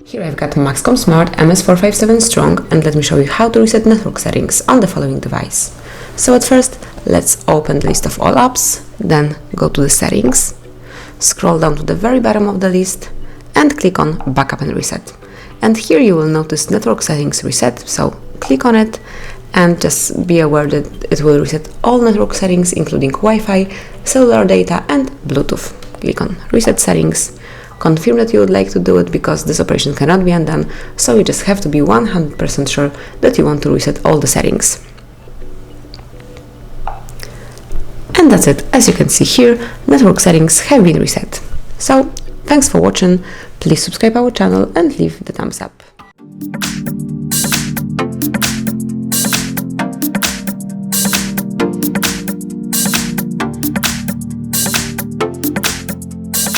Here I've got MAXCOM Smart MS457 Strong, and let me show you how to reset network settings on the following device. So at first, let's open the list of all apps, then go to the settings, scroll down to the very bottom of the list, and click on Backup and Reset. And here you will notice Network Settings Reset, so click on it, and just be aware that it will reset all network settings, including Wi-Fi, cellular data, and Bluetooth. Click on Reset Settings. Confirm that you would like to do it because this operation cannot be undone, so you just have to be 100% sure that you want to reset all the settings. And that's it. As you can see here, network settings have been reset. So, thanks for watching, please subscribe our channel and leave the thumbs up.